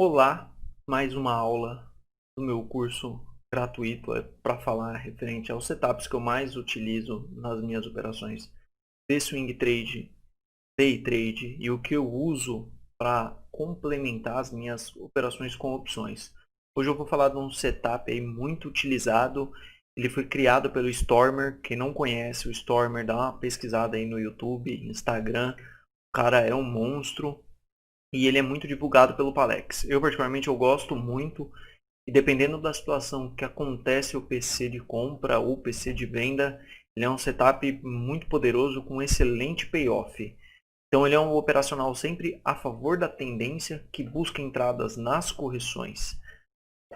Olá, mais uma aula do meu curso gratuito para falar referente aos setups que eu mais utilizo nas minhas operações de swing trade, day trade e o que eu uso para complementar as minhas operações com opções. Hoje eu vou falar de um setup aí muito utilizado. Ele foi criado pelo Stormer. Quem não conhece o Stormer, dá uma pesquisada aí no YouTube, Instagram. O cara é um monstro. E ele é muito divulgado pelo Palex. Eu particularmente eu gosto muito e dependendo da situação que acontece o PC de compra ou PC de venda, ele é um setup muito poderoso com excelente payoff. Então ele é um operacional sempre a favor da tendência que busca entradas nas correções.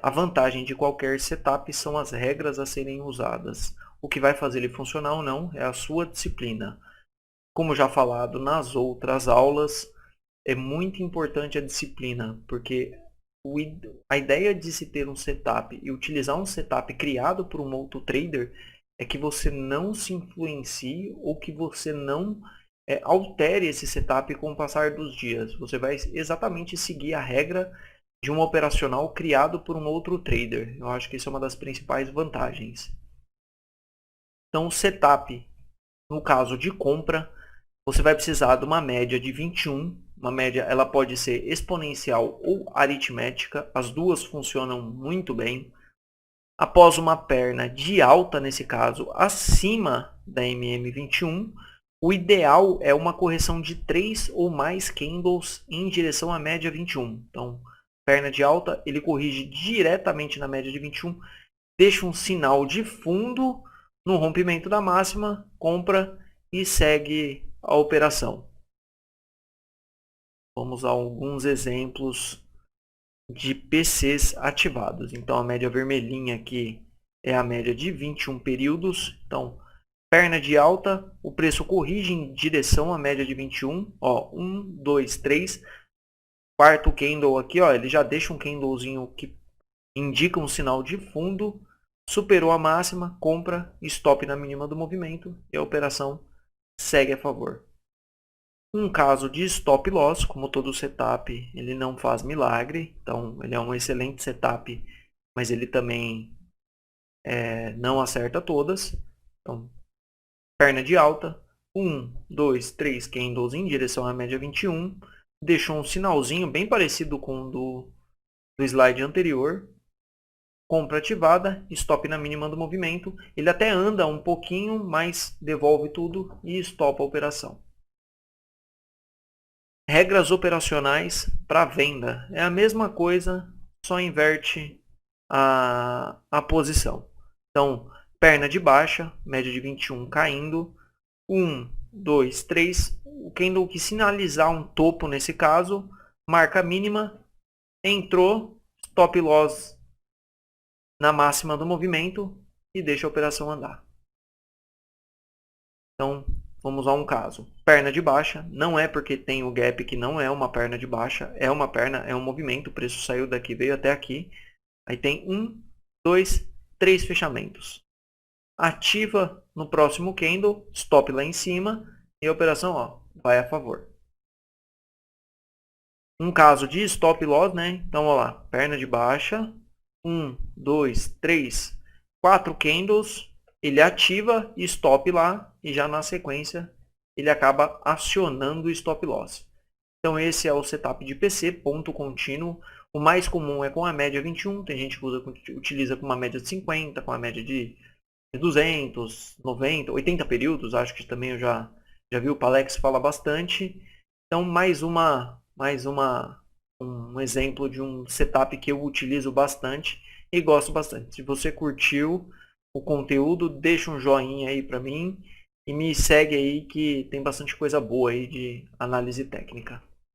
A vantagem de qualquer setup são as regras a serem usadas. O que vai fazer ele funcionar ou não é a sua disciplina. Como já falado nas outras aulas, é muito importante a disciplina, porque a ideia de se ter um setup e utilizar um setup criado por um outro trader é que você não se influencie ou que você não altere esse setup com o passar dos dias. Você vai exatamente seguir a regra de um operacional criado por um outro trader. Eu acho que isso é uma das principais vantagens. Então, o setup, no caso de compra, você vai precisar de uma média de 21. Uma média, ela pode ser exponencial ou aritmética. As duas funcionam muito bem. Após uma perna de alta, nesse caso, acima da MM21, o ideal é uma correção de 3 ou mais candles em direção à média 21. Então, perna de alta, ele corrige diretamente na média de 21, deixa um sinal de fundo no rompimento da máxima, compra e segue a operação. Vamos a alguns exemplos de PCs ativados. Então, a média vermelhinha aqui é a média de 21 períodos. Então, perna de alta, o preço corrige em direção à média de 21. Ó, 1, 2, 3. Quarto candle aqui, ó, ele já deixa um candlezinho que indica um sinal de fundo. Superou a máxima, compra, stop na mínima do movimento e a operação segue a favor. Um caso de stop loss, como todo setup, ele não faz milagre, então ele é um excelente setup, mas ele também não acerta todas. Então, perna de alta, 1, 2, 3 candles em direção à média 21, deixou um sinalzinho bem parecido com o do slide anterior, compra ativada, stop na mínima do movimento, ele até anda um pouquinho, mas devolve tudo e stopa a operação. Regras operacionais para venda. É a mesma coisa, só inverte a posição. Então, perna de baixa, média de 21 caindo. 1, 2, 3. O candle que sinalizar um topo nesse caso, marca mínima, entrou, stop loss na máxima do movimento e deixa a operação andar. Então, vamos a um caso. Perna de baixa, não é porque tem o gap que não é uma perna de baixa, é uma perna, é um movimento, o preço saiu daqui, veio até aqui. Aí tem 1, 2, 3 fechamentos. Ativa no próximo candle, stop lá em cima e a operação ó, vai a favor. Um caso de stop loss, né? Então, olha lá, perna de baixa, 1, 2, 3, 4 candles, ele ativa e stop lá e já na sequência ele acaba acionando o stop loss. Então esse é o setup de PC, ponto contínuo. O mais comum é com a média 21, tem gente que utiliza com uma média de 50, com a média de 200, 90, 80 períodos, acho que também eu já vi o Palex falar bastante. Então um exemplo de um setup que eu utilizo bastante e gosto bastante. Se você curtiu o conteúdo, deixa um joinha aí para mim e me segue aí que tem bastante coisa boa aí de análise técnica.